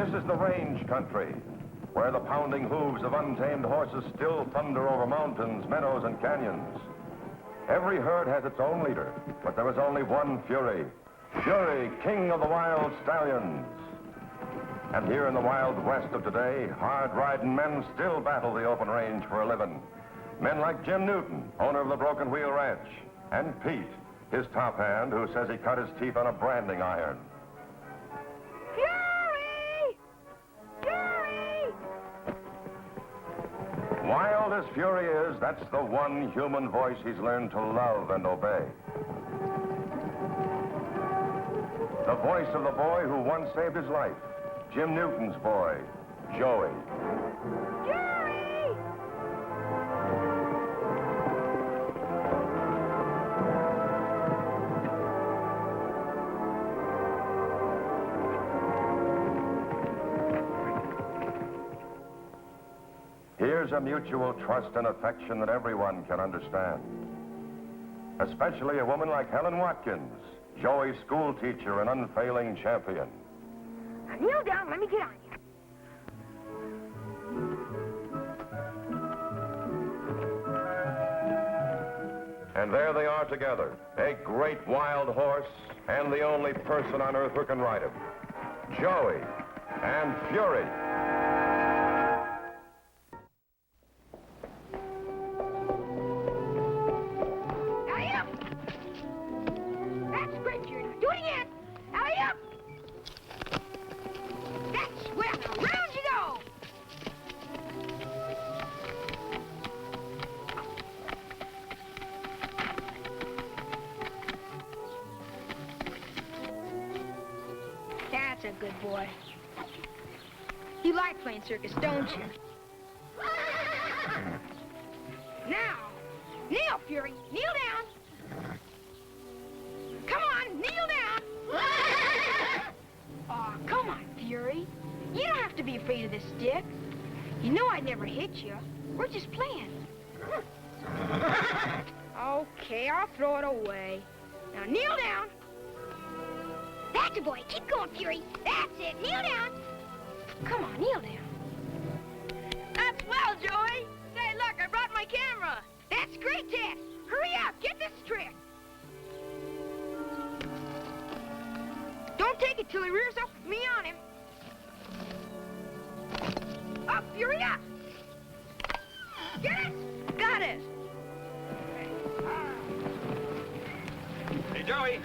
This is the range country, where the pounding hooves of untamed horses still thunder over mountains, meadows, and canyons. Every herd has its own leader, but there is only one Fury. Fury, king of the wild stallions. And here in the wild west of today, hard-riding men still battle the open range for a living. Men like Jim Newton, owner of the Broken Wheel Ranch, and Pete, his top hand, who says he cut his teeth on a branding iron. Fury! Fury! Wild as Fury is, that's the one human voice he's learned to love and obey. The voice of the boy who once saved his life, Jim Newton's boy, Joey. Fury! Here's a mutual trust and affection that everyone can understand. Especially a woman like Helen Watkins, Joey's school teacher and unfailing champion. Now kneel down, let me get on you. And there they are together, a great wild horse and the only person on earth who can ride him. Joey and Fury. Alley-up! That's great, Juran. Do it again. Alley-up! That's well. Now round you go. That's a good boy. You like playing circus, don't you? Now, kneel, Fury. Kneel down. Come on, kneel down. Oh, come on, Fury. You don't have to be afraid of this stick. You know I'd never hit you. We're just playing. Okay, I'll throw it away. Now kneel down. That's a boy. Keep going, Fury. That's it. Kneel down. Come on, kneel down. That's well, Joey. Say, look, I brought my camera. That's great, Dad. Hurry up. Get this trick. Don't take it till he rears up with me on him. Up, Fury, up. Get it? Got it. Hey, Joey,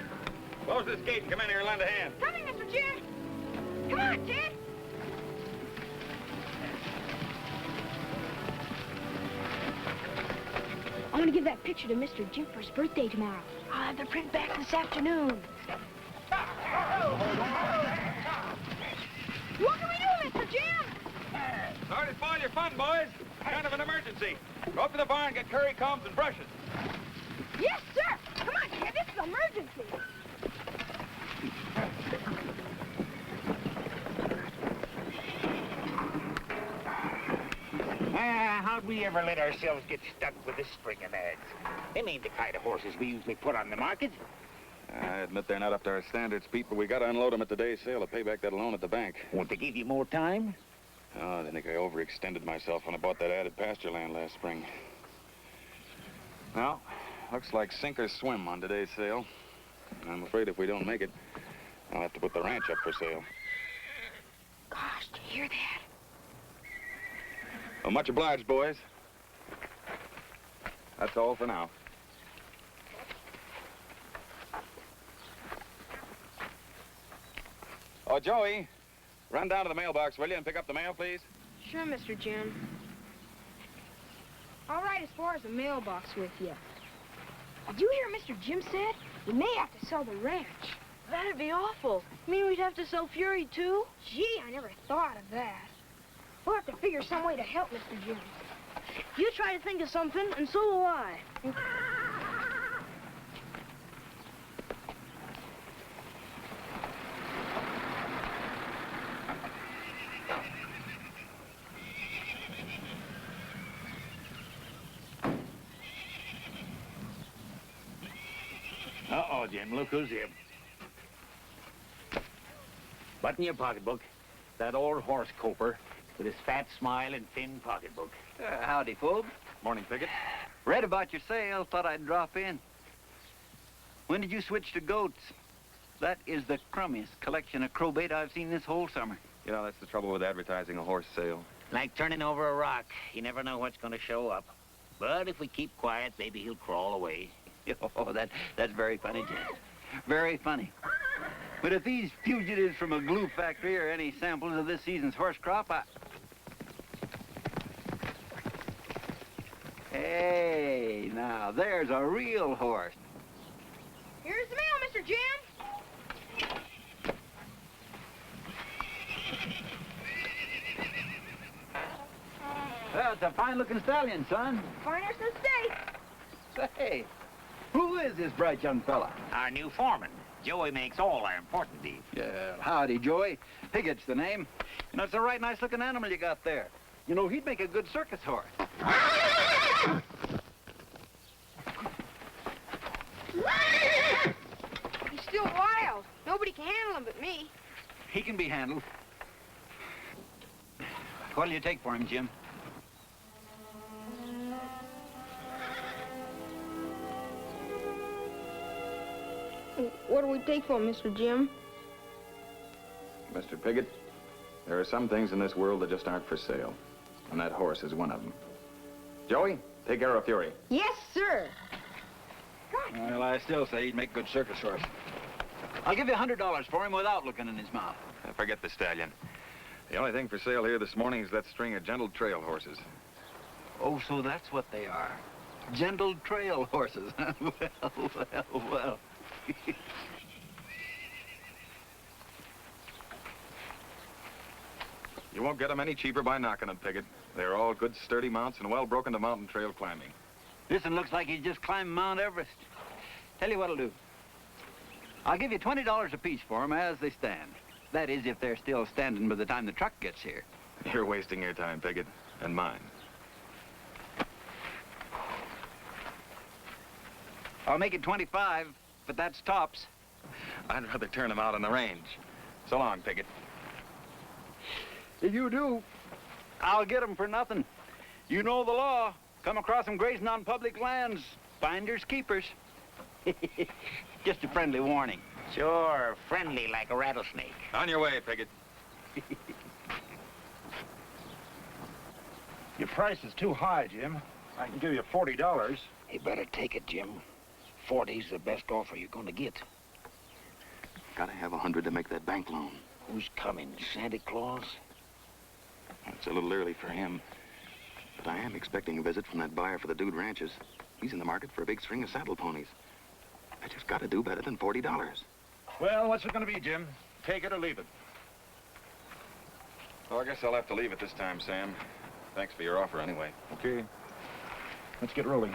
close this gate and come in here and lend a hand. Coming, Mr. Jim. Come on, Ted. I want to give that picture to Mr. Jim for his birthday tomorrow. I'll have the print back this afternoon. What can we do, Mr. Jim? Sorry to spoil your fun, boys. Kind of an emergency. Go up to the barn and get curry combs and brushes. Yes, sir. Come on, Ted. This is an emergency. How'd we ever let ourselves get stuck with this string of nags? Them ain't the kind of horses we usually put on the market. I admit they're not up to our standards, Pete, but we got to unload them at the day's sale to pay back that loan at the bank. Won't they give you more time? Oh, I think I overextended myself when I bought that added pasture land last spring. Well, looks like sink or swim on today's sale. I'm afraid if we don't make it, I'll have to put the ranch up for sale. Gosh, do you hear that? Well, much obliged, boys. That's all for now. Oh, Joey, run down to the mailbox, will you, and pick up the mail, please? Sure, Mr. Jim. All right, as far as the mailbox with you. Did you hear Mr. Jim said? We may have to sell the ranch. That'd be awful. You mean we'd have to sell Fury, too? Gee, I never thought of that. We'll have to figure some way to help Mr. Jim. You try to think of something, and so will I. Uh-oh, Jim, look who's here. Button your pocketbook. that old horse coper with his fat smile and thin pocketbook. Howdy, folks. Morning, Piggott. Read about your sale, thought I'd drop in. When did you switch to goats? That is the crummiest collection of crowbait I've seen this whole summer. You know, that's the trouble with advertising a horse sale. Like turning over a rock. You never know what's going to show up. But if we keep quiet, maybe he'll crawl away. Oh, that's very funny, Jim. Very funny. But if these fugitives from a glue factory are any samples of this season's horse crop, Hey, now, there's a real horse. Here's the mail, Mr. Jim. Well, it's a fine-looking stallion, son. Finer since day. Say, who is this bright young fella? Our new foreman. Joey makes all our important deeds. Yeah, howdy, Joey. Piggott's the name. You know, it's a right nice-looking animal you got there. You know, he'd make a good circus horse. He's still wild. Nobody can handle him but me. He can be handled. What'll you take for him, Jim? What do we take for him, Mr. Jim? Mr. Piggott, there are some things in this world that just aren't for sale. And that horse is one of them. Joey, take care of Fury. Yes, sir. Well, I still say he'd make a good circus horse. I'll give you $100 for him without looking in his mouth. Forget the stallion. The only thing for sale here this morning is that string of gentle trail horses. Oh, so that's what they are. Gentle trail horses. Well. You won't get them any cheaper by knocking them, Piggott. They're all good, sturdy mounts and well broken to mountain trail climbing. This one looks like he's just climbed Mount Everest. Tell you what'll do. I'll give you $20 apiece for them as they stand. That is, if they're still standing by the time the truck gets here. You're wasting your time, Piggott, and mine. I'll make it 25, but that's tops. I'd rather turn them out on the range. So long, Piggott. If you do, I'll get them for nothing. You know the law. Come across them grazing on public lands. Finders keepers. Just a friendly warning. Sure, friendly like a rattlesnake. On your way, Piggott. Your price is too high, Jim. I can give you $40. You better take it, Jim. 40's the best offer you're gonna get. Gotta have 100 to make that bank loan. Who's coming? Santa Claus? It's a little early for him. But I am expecting a visit from that buyer for the Dude Ranches. He's in the market for a big string of saddle ponies. I just gotta do better than $40. Well, what's it gonna be, Jim? Take it or leave it. Well, I guess I'll have to leave it this time, Sam. Thanks for your offer anyway. Okay. Let's get rolling.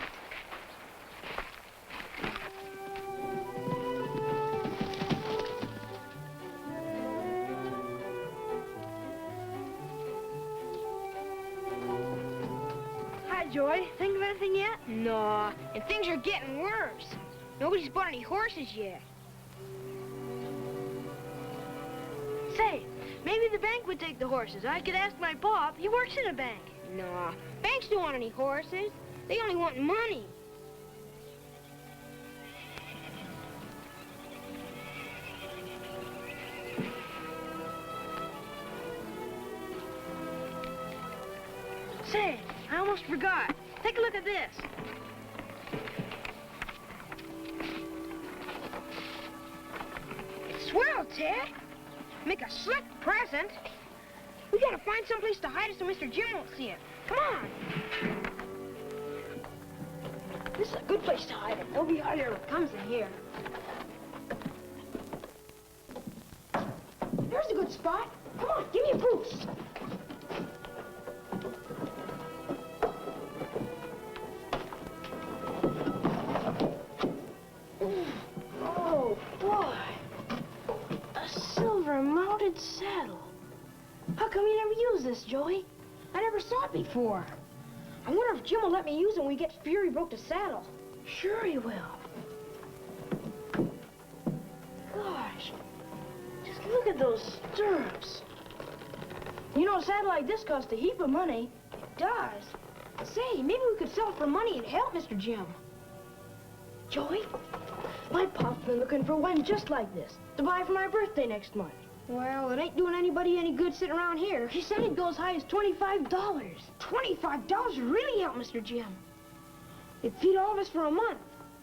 Hi, Joy. Think of anything yet? No. And things are getting worse. Nobody's bought any horses yet. Say, maybe the bank would take the horses. I could ask my pop. He works in a bank. No. Banks don't want any horses. They only want money. Say, I almost forgot. Take a look at this. Swell, Ted. Make a slick present. We gotta find someplace to hide it so Mr. Jim won't see it. Come on. This is a good place to hide it. Nobody out here comes in here. There's a good spot. Come on, give me a boost. Oh, boy. A silver-mounted saddle. How come you never used this, Joey? I never saw it before. I wonder if Jim will let me use it when we get Fury broke the saddle. Sure he will. Gosh, just look at those stirrups. You know, a saddle like this costs a heap of money. It does. Say, maybe we could sell it for money and help Mr. Jim. Joey, my pop's been looking for one just like this to buy for my birthday next month. Well, it ain't doing anybody any good sitting around here. He said it'd go as high as $25. $25 would really help Mr. Jim. It'd feed all of us for a month.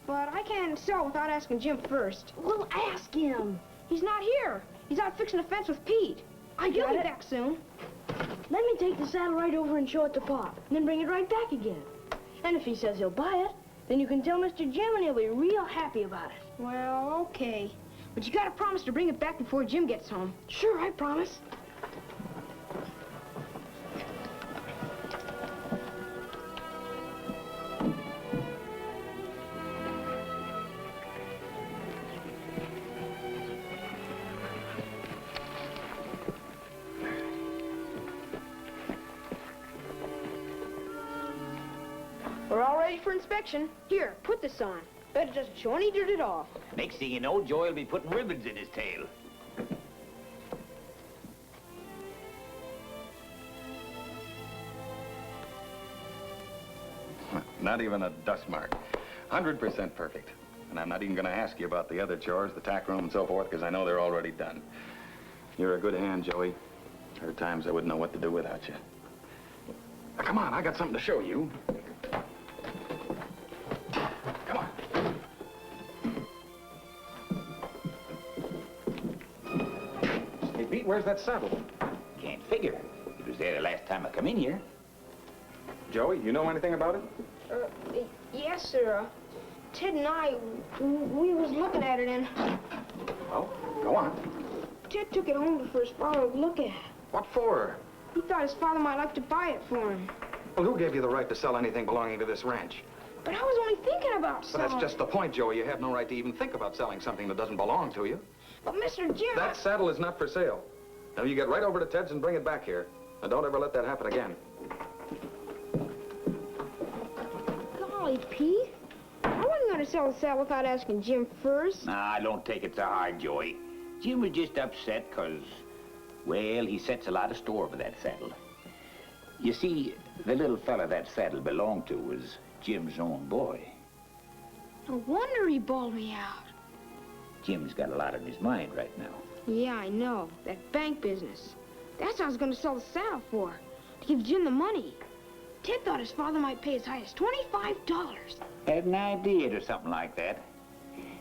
But I can't sell without asking Jim first. Well, ask him. He's not here. He's out fixing a fence with Pete. He'll be back soon. Let me take the saddle right over and show it to Pop, and then bring it right back again. And if he says he'll buy it, then you can tell Mr. Jim and he'll be real happy about it. Well, okay. But you gotta promise to bring it back before Jim gets home. Sure, I promise. We're all ready for inspection. Here, put this on. Bet it doesn't show any dirt at all. Next thing you know, Joey will be putting ribbons in his tail. Not even a dust mark. 100% perfect. And I'm not even going to ask you about the other chores, the tack room and so forth, because I know they're already done. You're a good hand, Joey. There are times I wouldn't know what to do without you. Now, come on, I got something to show you. Come on. Hey, Pete, where's that saddle? Can't figure. It was there the last time I come in here. Joey, you know anything about it? Yes, sir. Ted and I, we was looking at it, and Well, go on. Ted took it home for his father to look at. What for? He thought his father might like to buy it for him. Well, who gave you the right to sell anything belonging to this ranch? But I was only thinking about But selling. that's just the point, Joey. You have no right to even think about selling something that doesn't belong to you. But Mr. Jim... That saddle is not for sale. Now, you get right over to Ted's and bring it back here. And don't ever let that happen again. Golly, Pete. I wasn't going to sell the saddle without asking Jim first. Nah, don't take it so hard, Joey. Jim was just upset because, well, he sets a lot of store over that saddle. You see, the little fella that saddle belonged to was Jim's own boy. No wonder he bawled me out. Jim's got a lot on his mind right now. Yeah, I know. That bank business. That's what I was going to sell the saddle for. To give Jim the money. Ted thought his father might pay as high as $25. Had an idea or something like that.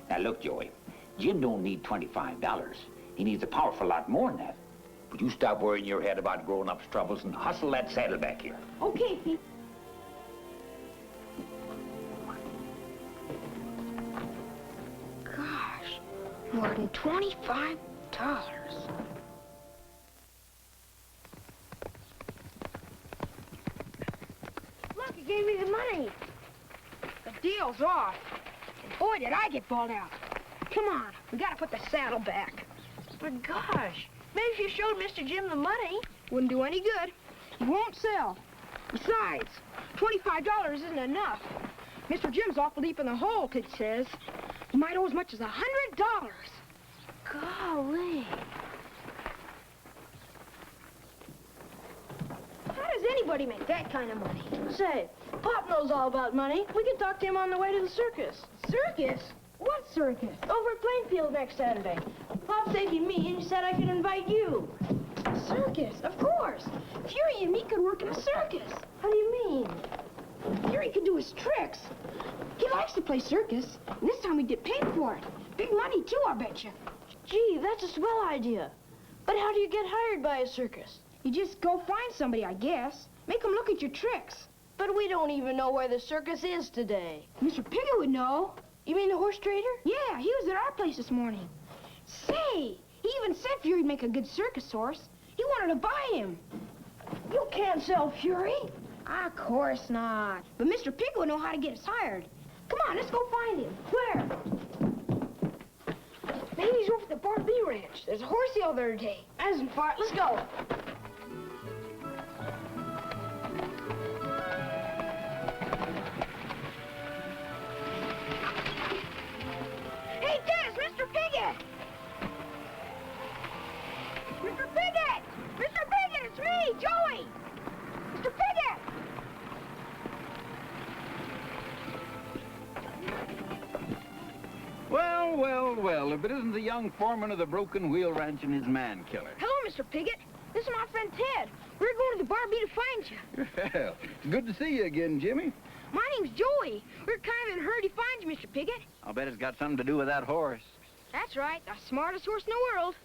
Now, look, Joey. Jim don't need $25. He needs a powerful lot more than that. But you stop worrying your head about grown-ups' troubles and hustle that saddle back here. Okay, Pete. Gosh, more than $25. Look, he gave me the money. The deal's off. And boy, did I get balled out. Come on, we gotta put the saddle back. But gosh, maybe if you showed Mr. Jim the money. Wouldn't do any good. He won't sell. Besides, $25 isn't enough. Mr. Jim's awful deep in the hole, Kid says. He might owe as much as $100. Golly. How does anybody make that kind of money? Say, Pop knows all about money. We can talk to him on the way to the circus. Circus? What circus? Over at Plainfield next Saturday. Pop said he'd meet and he said I could invite you. Circus, of course. Fury and me could work in a circus. How do you mean? Fury could do his tricks. He likes to play circus, and this time we get paid for it. Big money, too, I bet you. Gee, that's a swell idea. But how do you get hired by a circus? You just go find somebody, I guess. Make them look at your tricks. But we don't even know where the circus is today. Mr. Piggott would know. You mean the horse trader? Yeah, he was at our place this morning. Say, he even said Fury'd make a good circus horse. He wanted to buy him. You can't sell Fury. Of course not. But Mr. Piggott would know how to get us hired. Come on, let's go find him. Where? Maybe he's over at the Parley Ranch. There's a horse sale there today. That isn't far. Let's go. Hey, Dennis, Mr. Piggott! Mr. Piggott! Mr. Piggott, it's me! Well, well, if it isn't the young foreman of the Broken Wheel Ranch and his man killer. Hello, Mr. Piggott. This is my friend Ted. We're going to the Barbie to find you. Well, it's good to see you again, Jimmy. My name's Joey. We're kind of in a hurry to find you, Mr. Piggott. I'll bet it's got something to do with that horse. That's right, the smartest horse in the world.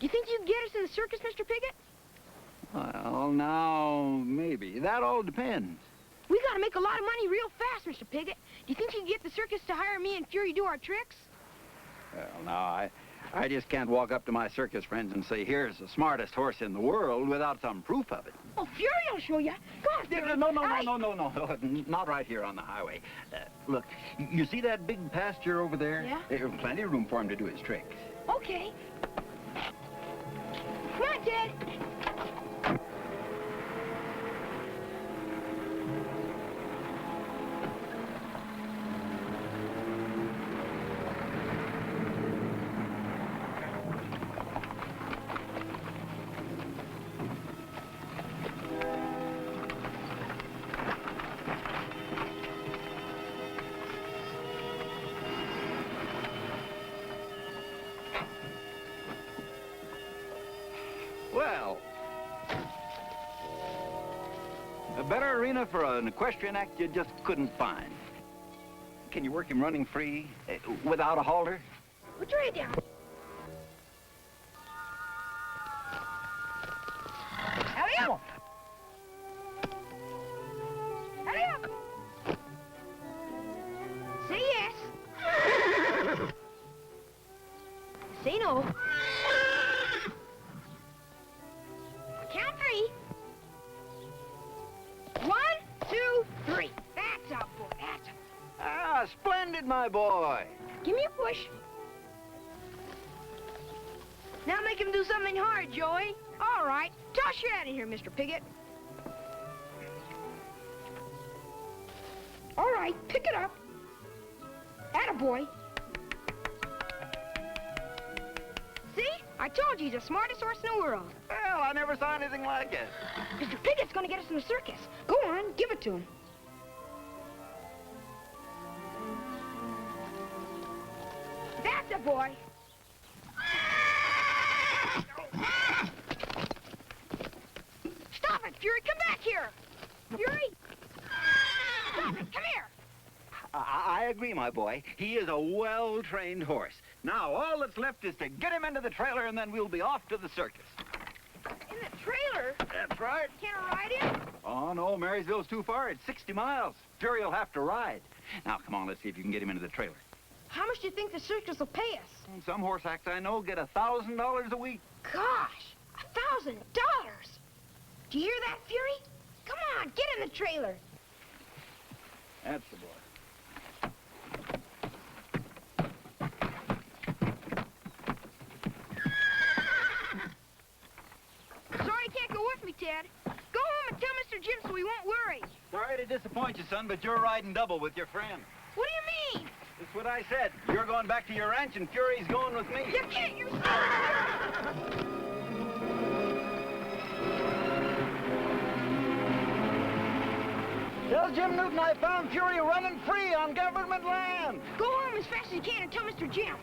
Do you think you can get us in the circus, Mr. Piggott? Well, now, maybe. That all depends. We gotta make a lot of money real fast, Mr. Piggott. Do you think you can get the circus to hire me and Fury do our tricks? Well, now, I just can't walk up to my circus friends and say, here's the smartest horse in the world without some proof of it. Oh, Fury will show you. Come on, Fury. No, not right here on the highway. Look, you see that big pasture over there? Yeah? There's plenty of room for him to do his tricks. Okay. Come on, Ted. Well, a better arena for an equestrian act you just couldn't find. Can you work him running free, without a halter? Put your head down. Hurry up! Hurry up! Say yes. Say no. Count 3. 1, 2, 3. That's up, boy. That's up. Ah, splendid, my boy. Give me a push. Now make him do something hard, Joey. All right. Toss you out of here, Mr. Piggott. All right. Pick it up. Attaboy. See? I told you he's the smartest horse in the world. Well, I never saw anything like it. Mr. Piggott's gonna get us in the circus. Go on, give it to him. That's a boy. Stop it, Fury. Come back here. Fury. Stop it. Come here. I agree, my boy. He is a well-trained horse. Now, all that's left is to get him into the trailer, and then we'll be off to the circus. In the trailer? That's right. Can't I ride him? Oh, no, Marysville's too far. It's 60 miles. Fury will have to ride. Now, come on, let's see if you can get him into the trailer. How much do you think the circus will pay us? Some horse acts I know get $1,000 a week. Gosh, $1,000. Do you hear that, Fury? Come on, get in the trailer. That's the boy. Sorry you can't go with me, Ted. Go home and tell Mr. Jim so he won't worry. Sorry to disappoint you, son, but you're riding double with your friend. What do you mean? That's what I said. You're going back to your ranch, and Fury's going with me. You can't, you... Tell Jim Newton I found Fury running free on government land. Go home as fast as you can and tell Mr. Jim.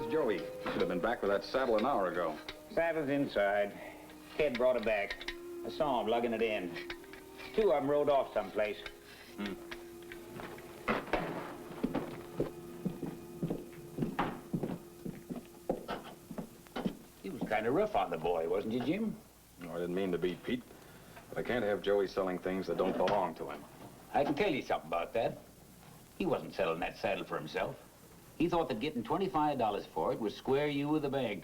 Joey. Should have been back with that saddle an hour ago. Saddle's inside. Ted brought it back. I saw him lugging it in. 2 of them rode off someplace. He was kind of rough on the boy, wasn't you, Jim? No, I didn't mean to be, Pete. But I can't have Joey selling things that don't belong to him. I can tell you something about that. He wasn't selling that saddle for himself. He thought that getting $25 for it would square you with the bank.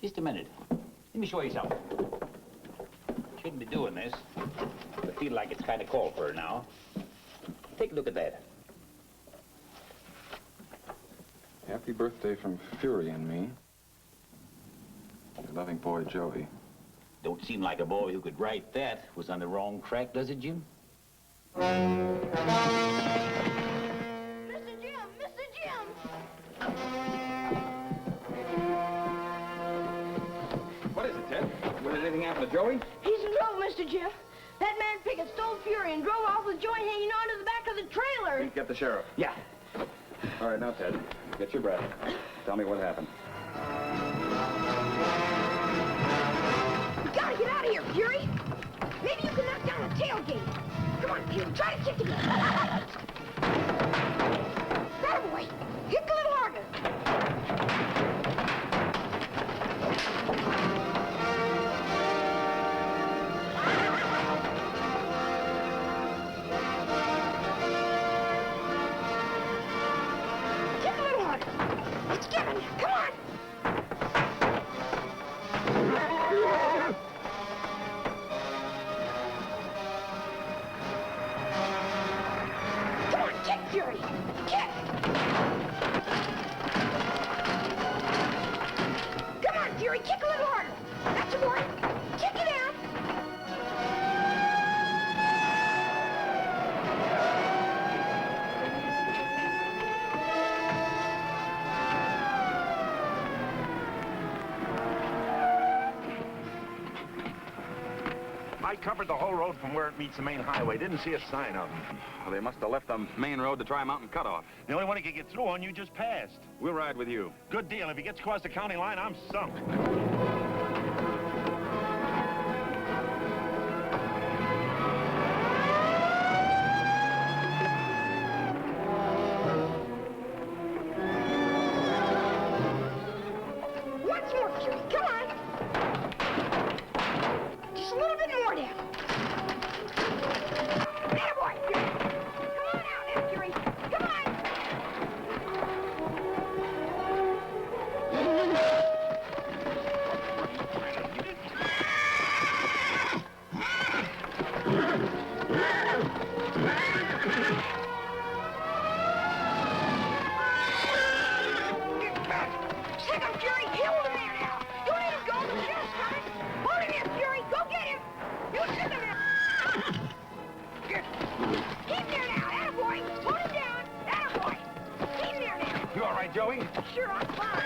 Just a minute. Let me show you something. Shouldn't be doing this. I feel like it's kind of called for now. Take a look at that. Happy birthday from Fury and me. Your loving boy, Joey. Don't seem like a boy who could write that was on the wrong track, does it, Jim? Mr. Jim! Mr. Jim! What is it, Ted? Did anything happen to Joey? He's in trouble, Mr. Jim. That man Piggott stole Fury and drove off with Joey hanging onto the back of the trailer. Please get the sheriff. Yeah. All right, now, Ted, get your breath. Tell me what happened. We gotta get out of here, Fury. Maybe you can knock down the tailgate. Come on, Fury, try to kick it in. That boy. Kick a little harder. Kick a little harder. It's giving. Come on. Come on, kick, Fury. Kick. Come on, Fury, kick a little harder. That's a boy. Kick it out. I covered the whole road from where it meets the main highway. Didn't see a sign of him. Well, they must have left the main road to try Mountain Cutoff. The only one he could get through on you just passed. We'll ride with you. Good deal. If he gets across the county line, I'm sunk. Once more, Fury. Come on. Just a little bit more now. There, boy, Fury. Come on out now, Fury. Come on. Stick him, Fury. Hold him there now. Don't let him go. The sheriff's coming. Hold him there, Fury. Go get him. You stick him there. Keep there now. Attaboy. Hold him down. Attaboy. Keep there now. You all right, Joey? Sure, I'm fine.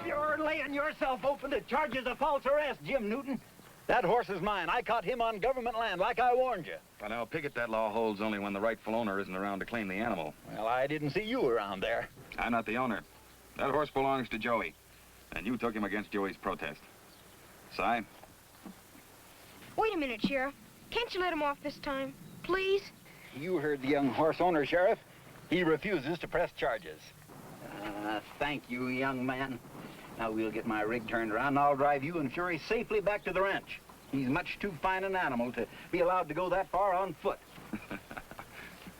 You're laying yourself open to charges of false arrest, Jim Newton. That horse is mine. I caught him on government land, like I warned you. Well, now, Piggott, that law holds only when the rightful owner isn't around to claim the animal. Well, I didn't see you around there. I'm not the owner. That horse belongs to Joey. And you took him against Joey's protest. Si? Wait a minute, Sheriff. Can't you let him off this time? Please? You heard the young horse owner, Sheriff. He refuses to press charges. Thank you, young man. Now we'll get my rig turned around and I'll drive you and Fury safely back to the ranch. He's much too fine an animal to be allowed to go that far on foot.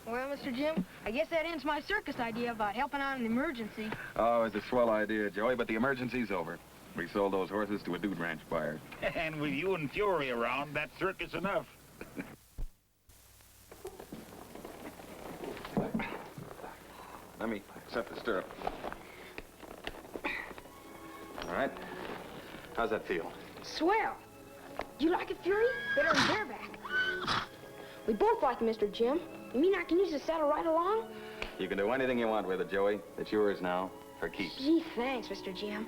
Well, Mr. Jim, I guess that ends my circus idea about helping out in an emergency. Oh, it's a swell idea, Joey, but the emergency's over. We sold those horses to a dude ranch buyer. And with you and Fury around, that's circus enough. Let me set the stirrup. All right. How's that feel? Swell. You like it, Fury? Better than bareback. We both like it, Mr. Jim. You mean I can use the saddle right along? You can do anything you want with it, Joey. It's yours now, for keeps. Gee, thanks, Mr. Jim.